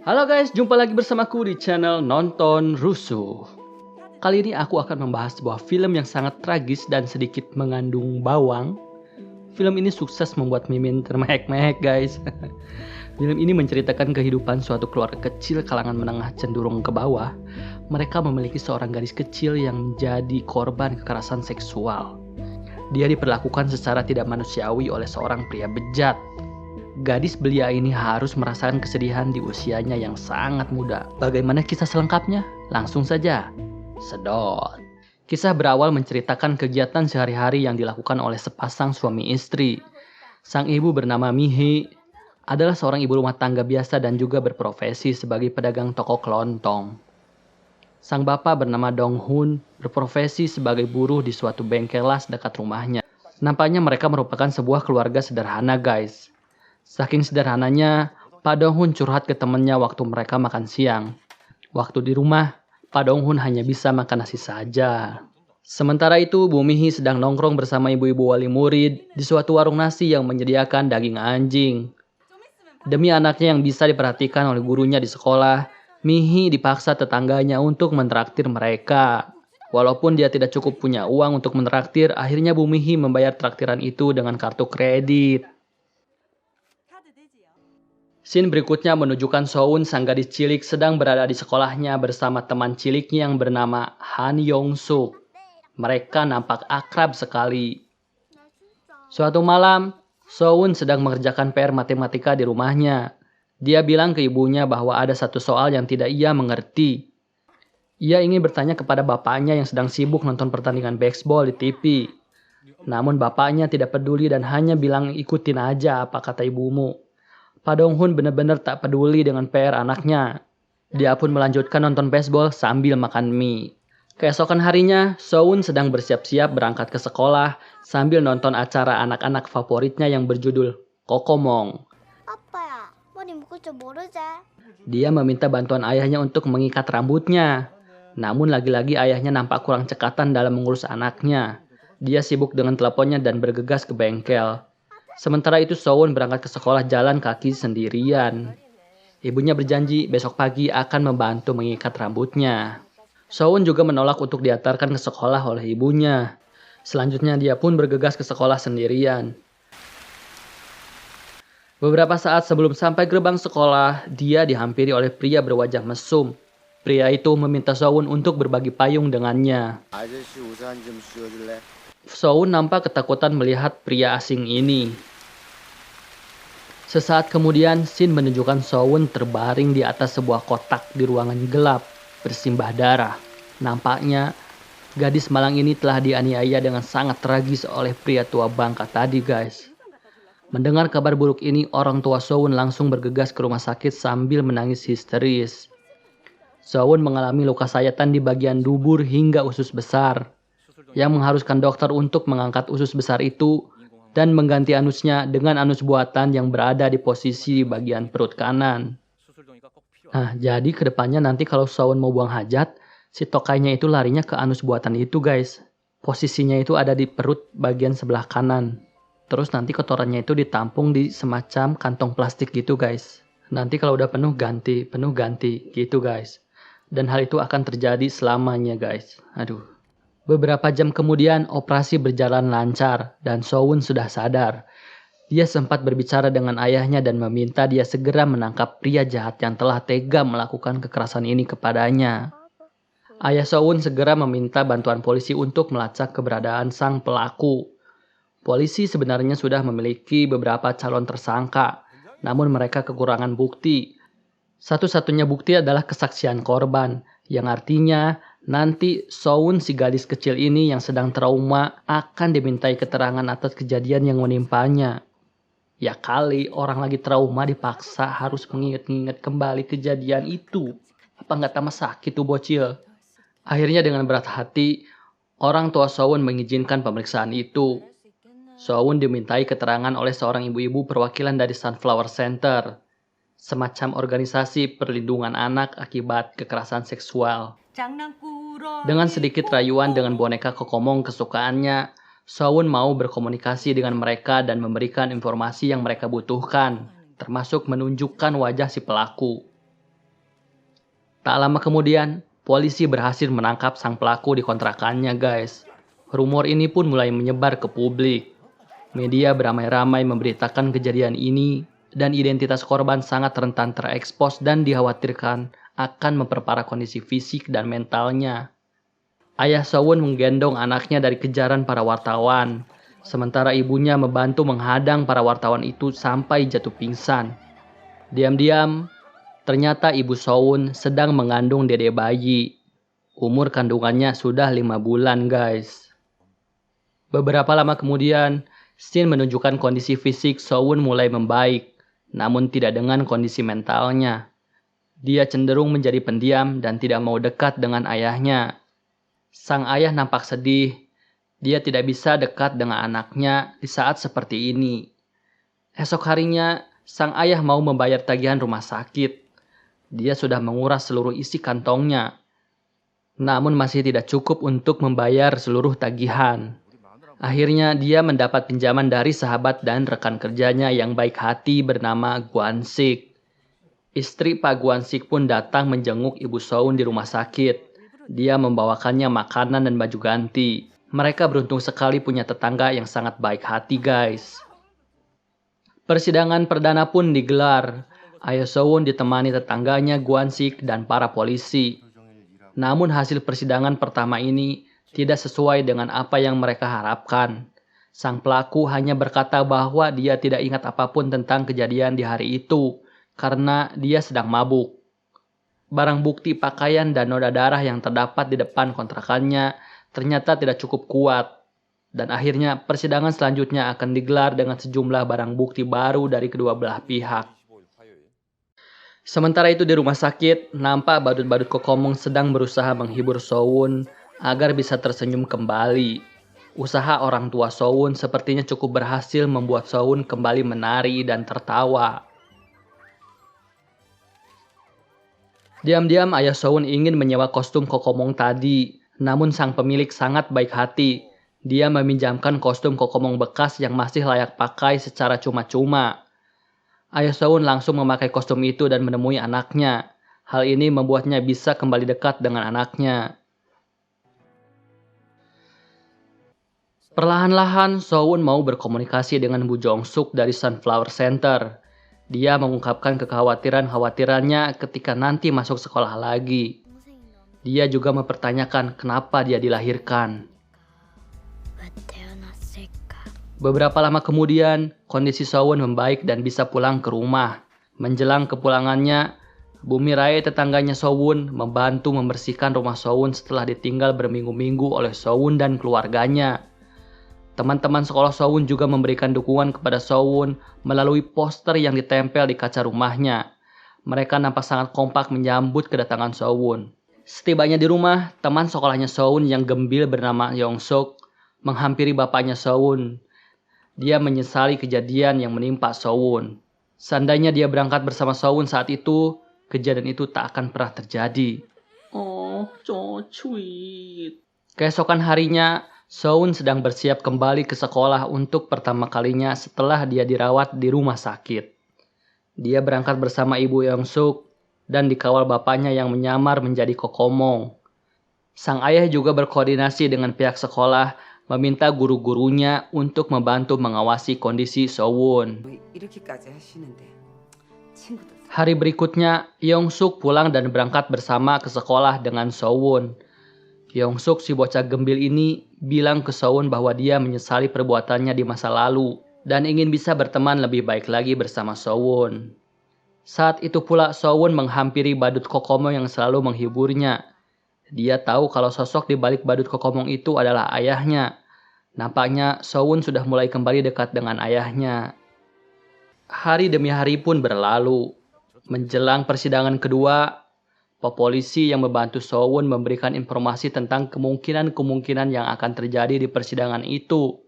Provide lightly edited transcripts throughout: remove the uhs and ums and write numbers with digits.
Halo guys, jumpa lagi bersamaku di channel Nonton Rusuh. Kali ini aku akan membahas sebuah film yang sangat tragis dan sedikit mengandung bawang. Film ini sukses membuat mimin termehek-mehek guys. Film ini menceritakan kehidupan suatu keluarga kecil kalangan menengah cenderung ke bawah. Mereka memiliki seorang gadis kecil yang menjadi korban kekerasan seksual. Dia diperlakukan secara tidak manusiawi oleh seorang pria bejat. Gadis belia ini harus merasakan kesedihan di usianya yang sangat muda. Bagaimana kisah selengkapnya? Langsung saja. Sedot. Kisah berawal menceritakan kegiatan sehari-hari yang dilakukan oleh sepasang suami istri. Sang ibu bernama Mihi adalah seorang ibu rumah tangga biasa dan juga berprofesi sebagai pedagang toko kelontong. Sang bapak bernama Dong Hun berprofesi sebagai buruh di suatu bengkel las dekat rumahnya. Nampaknya mereka merupakan sebuah keluarga sederhana guys. Saking sederhananya, Pak Dong Hun curhat ke temannya waktu mereka makan siang. Waktu di rumah, Pak Dong Hun hanya bisa makan nasi saja. Sementara itu, Bu Mihi sedang nongkrong bersama ibu-ibu wali murid di suatu warung nasi yang menyediakan daging anjing. Demi anaknya yang bisa diperhatikan oleh gurunya di sekolah, Mihi dipaksa tetangganya untuk mentraktir mereka. Walaupun dia tidak cukup punya uang untuk mentraktir, akhirnya Bu Mihi membayar traktiran itu dengan kartu kredit. Scene berikutnya menunjukkan Soun sang gadis cilik sedang berada di sekolahnya bersama teman ciliknya yang bernama Han Yong Suk. Mereka nampak akrab sekali. Suatu malam, Soun sedang mengerjakan PR matematika di rumahnya. Dia bilang ke ibunya bahwa ada satu soal yang tidak ia mengerti. Ia ingin bertanya kepada bapaknya yang sedang sibuk nonton pertandingan baseball di TV. Namun bapaknya tidak peduli dan hanya bilang ikutin aja apa kata ibumu. Pak Dong Hun benar-benar tak peduli dengan PR anaknya. Dia pun melanjutkan nonton baseball sambil makan mie. Keesokan harinya, Soun sedang bersiap-siap berangkat ke sekolah sambil nonton acara anak-anak favoritnya yang berjudul Kokomong. 아빠야, 머리 묶을 줄 모르지? Dia meminta bantuan ayahnya untuk mengikat rambutnya. Namun lagi-lagi ayahnya nampak kurang cekatan dalam mengurus anaknya. Dia sibuk dengan teleponnya dan bergegas ke bengkel. Sementara itu Soun berangkat ke sekolah jalan kaki sendirian. Ibunya berjanji besok pagi akan membantu mengikat rambutnya. Soun juga menolak untuk diantarkan ke sekolah oleh ibunya. Selanjutnya dia pun bergegas ke sekolah sendirian. Beberapa saat sebelum sampai gerbang sekolah, dia dihampiri oleh pria berwajah mesum. Pria itu meminta Soun untuk berbagi payung dengannya. 아저씨 우산 좀 씌워줄래? Soun nampak ketakutan melihat pria asing ini. Sesaat kemudian, scene menunjukkan Soun terbaring di atas sebuah kotak di ruangan gelap, bersimbah darah. Nampaknya, gadis malang ini telah dianiaya dengan sangat tragis oleh pria tua bangka tadi guys. Mendengar kabar buruk ini, orang tua Soun langsung bergegas ke rumah sakit sambil menangis histeris. Soun mengalami luka sayatan di bagian dubur hingga usus besar, yang mengharuskan dokter untuk mengangkat usus besar itu dan mengganti anusnya dengan anus buatan yang berada di posisi di bagian perut kanan. Nah, jadi kedepannya nanti kalau Soun mau buang hajat, si tokainya itu larinya ke anus buatan itu guys. Posisinya itu ada di perut bagian sebelah kanan. Terus nanti kotorannya itu ditampung di semacam kantong plastik gitu guys. Nanti kalau udah penuh ganti gitu guys. Dan hal itu akan terjadi selamanya guys. Aduh. Beberapa jam kemudian operasi berjalan lancar dan Soun sudah sadar. Dia sempat berbicara dengan ayahnya dan meminta dia segera menangkap pria jahat yang telah tega melakukan kekerasan ini kepadanya. Ayah Soun segera meminta bantuan polisi untuk melacak keberadaan sang pelaku. Polisi sebenarnya sudah memiliki beberapa calon tersangka, namun mereka kekurangan bukti. Satu-satunya bukti adalah kesaksian korban, yang artinya nanti Soun si gadis kecil ini yang sedang trauma akan dimintai keterangan atas kejadian yang menimpanya. Ya kali orang lagi trauma dipaksa harus mengingat-ingat kembali kejadian itu. Apa nggak tambah sakit tuh bocil? Akhirnya dengan berat hati, orang tua Soun mengizinkan pemeriksaan itu. Soun dimintai keterangan oleh seorang ibu-ibu perwakilan dari Sunflower Center, semacam organisasi perlindungan anak akibat kekerasan seksual. Dengan sedikit rayuan dengan boneka kokomong kesukaannya, Soun mau berkomunikasi dengan mereka dan memberikan informasi yang mereka butuhkan, termasuk menunjukkan wajah si pelaku. Tak lama kemudian, polisi berhasil menangkap sang pelaku di kontrakannya, guys. Rumor ini pun mulai menyebar ke publik. Media beramai-ramai memberitakan kejadian ini dan identitas korban sangat rentan terekspos dan dikhawatirkan akan memperparah kondisi fisik dan mentalnya. Ayah Sowon menggendong anaknya dari kejaran para wartawan, sementara ibunya membantu menghadang para wartawan itu sampai jatuh pingsan. Diam-diam, ternyata ibu Sowon sedang mengandung dede bayi. Umur kandungannya sudah 5 bulan, guys. Beberapa lama kemudian, scene menunjukkan kondisi fisik Sowon mulai membaik, namun tidak dengan kondisi mentalnya. Dia cenderung menjadi pendiam dan tidak mau dekat dengan ayahnya. Sang ayah nampak sedih. Dia tidak bisa dekat dengan anaknya di saat seperti ini. Esok harinya, sang ayah mau membayar tagihan rumah sakit. Dia sudah menguras seluruh isi kantongnya. Namun masih tidak cukup untuk membayar seluruh tagihan. Akhirnya dia mendapat pinjaman dari sahabat dan rekan kerjanya yang baik hati bernama Gwansik. Istri Pak Gwansik pun datang menjenguk Ibu Sowon di rumah sakit. Dia membawakannya makanan dan baju ganti. Mereka beruntung sekali punya tetangga yang sangat baik hati, guys. Persidangan perdana pun digelar. Ayah Sowon ditemani tetangganya Gwansik dan para polisi. Namun hasil persidangan pertama ini tidak sesuai dengan apa yang mereka harapkan. Sang pelaku hanya berkata bahwa dia tidak ingat apapun tentang kejadian di hari itu karena dia sedang mabuk. Barang bukti pakaian dan noda darah yang terdapat di depan kontrakannya ternyata tidak cukup kuat. Dan akhirnya persidangan selanjutnya akan digelar dengan sejumlah barang bukti baru dari kedua belah pihak. Sementara itu di rumah sakit, nampak badut-badut Kokomong sedang berusaha menghibur Sowon agar bisa tersenyum kembali. Usaha orang tua Sowon sepertinya cukup berhasil membuat Sowon kembali menari dan tertawa. Diam-diam ayah Sowon ingin menyewa kostum Kokomong tadi, namun sang pemilik sangat baik hati. Dia meminjamkan kostum Kokomong bekas yang masih layak pakai secara cuma-cuma. Ayah Sowon langsung memakai kostum itu dan menemui anaknya. Hal ini membuatnya bisa kembali dekat dengan anaknya. Perlahan-lahan Sowon mau berkomunikasi dengan Bu Jong-suk dari Sunflower Center. Dia mengungkapkan kekhawatirannya ketika nanti masuk sekolah lagi. Dia juga mempertanyakan kenapa dia dilahirkan. Beberapa lama kemudian, kondisi Sowon membaik dan bisa pulang ke rumah. Menjelang kepulangannya, Bu Mirai tetangganya Sowon membantu membersihkan rumah Sowon setelah ditinggal berminggu-minggu oleh Sowon dan keluarganya. Teman-teman sekolah Sowon juga memberikan dukungan kepada Sowon melalui poster yang ditempel di kaca rumahnya. Mereka nampak sangat kompak menyambut kedatangan Sowon. Setibanya di rumah, teman sekolahnya Sowon yang gembil bernama Yongsuk menghampiri bapaknya Sowon. Dia menyesali kejadian yang menimpa Sowon. Seandainya dia berangkat bersama Sowon saat itu, kejadian itu tak akan pernah terjadi. Oh, so sweet. Keesokan harinya, Sowon sedang bersiap kembali ke sekolah untuk pertama kalinya setelah dia dirawat di rumah sakit. Dia berangkat bersama Ibu Yongsuk dan dikawal bapaknya yang menyamar menjadi Kokomong. Sang ayah juga berkoordinasi dengan pihak sekolah, meminta guru-gurunya untuk membantu mengawasi kondisi Sowon. Hari berikutnya, Yongsuk pulang dan berangkat bersama ke sekolah dengan Sowon. Yongsuk, si bocah gembil ini, bilang ke Sowon bahwa dia menyesali perbuatannya di masa lalu dan ingin bisa berteman lebih baik lagi bersama Sowon. Saat itu pula Sowon menghampiri badut Kokomong yang selalu menghiburnya. Dia tahu kalau sosok di balik badut Kokomong itu adalah ayahnya. Nampaknya Sowon sudah mulai kembali dekat dengan ayahnya. Hari demi hari pun berlalu. Menjelang persidangan kedua, polisi yang membantu Sowon memberikan informasi tentang kemungkinan-kemungkinan yang akan terjadi di persidangan itu.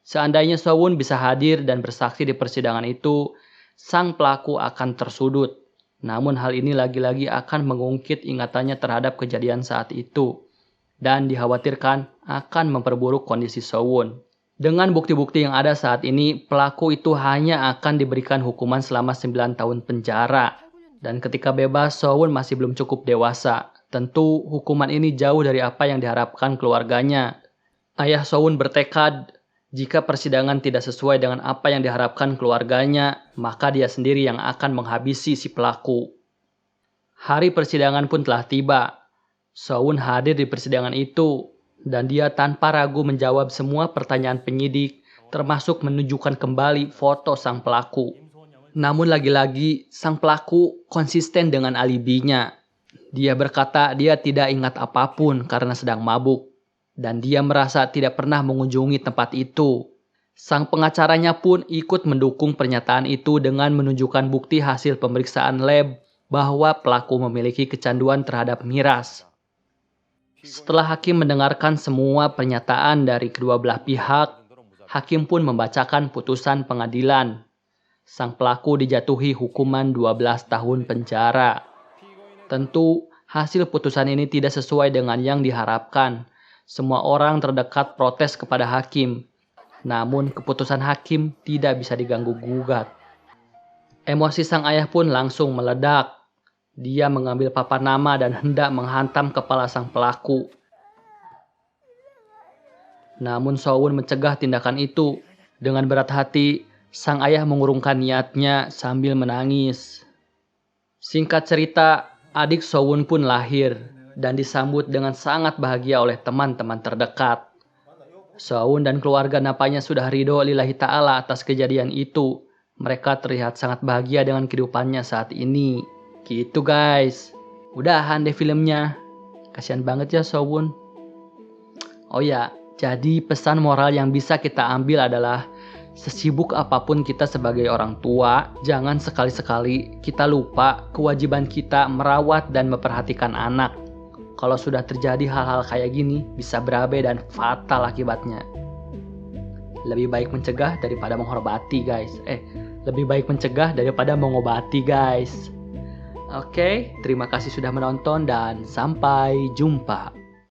Seandainya Sowon bisa hadir dan bersaksi di persidangan itu, sang pelaku akan tersudut. Namun hal ini lagi-lagi akan mengungkit ingatannya terhadap kejadian saat itu. Dan dikhawatirkan akan memperburuk kondisi Sowon. Dengan bukti-bukti yang ada saat ini, pelaku itu hanya akan diberikan hukuman selama 9 tahun penjara. Dan ketika bebas, Sowon masih belum cukup dewasa. Tentu hukuman ini jauh dari apa yang diharapkan keluarganya. Ayah Sowon bertekad, jika persidangan tidak sesuai dengan apa yang diharapkan keluarganya, maka dia sendiri yang akan menghabisi si pelaku. Hari persidangan pun telah tiba. Sowon hadir di persidangan itu, dan dia tanpa ragu menjawab semua pertanyaan penyidik, termasuk menunjukkan kembali foto sang pelaku. Namun lagi-lagi, sang pelaku konsisten dengan alibinya. Dia berkata dia tidak ingat apapun karena sedang mabuk. Dan dia merasa tidak pernah mengunjungi tempat itu. Sang pengacaranya pun ikut mendukung pernyataan itu dengan menunjukkan bukti hasil pemeriksaan lab bahwa pelaku memiliki kecanduan terhadap miras. Setelah hakim mendengarkan semua pernyataan dari kedua belah pihak, hakim pun membacakan putusan pengadilan. Sang pelaku dijatuhi hukuman 12 tahun penjara. Tentu hasil putusan ini tidak sesuai dengan yang diharapkan. Semua orang terdekat protes kepada hakim. Namun keputusan hakim tidak bisa diganggu-gugat. Emosi sang ayah pun langsung meledak. Dia mengambil papan nama dan hendak menghantam kepala sang pelaku. Namun Sowon mencegah tindakan itu. Dengan berat hati, sang ayah mengurungkan niatnya sambil menangis. Singkat cerita, adik Sowon pun lahir dan disambut dengan sangat bahagia oleh teman-teman terdekat. Sowon dan keluarga nampaknya sudah ridho lillahi ta'ala atas kejadian itu. Mereka terlihat sangat bahagia dengan kehidupannya saat ini. Gitu guys. Udahan deh filmnya. Kasian banget ya Sowon. Oh ya, jadi pesan moral yang bisa kita ambil adalah sesibuk apapun kita sebagai orang tua, jangan sekali-sekali kita lupa kewajiban kita merawat dan memperhatikan anak. Kalau sudah terjadi hal-hal kayak gini, bisa berabe dan fatal akibatnya. Lebih baik mencegah daripada menghormati guys. Lebih baik mencegah daripada mengobati guys. Oke, terima kasih sudah menonton dan sampai jumpa.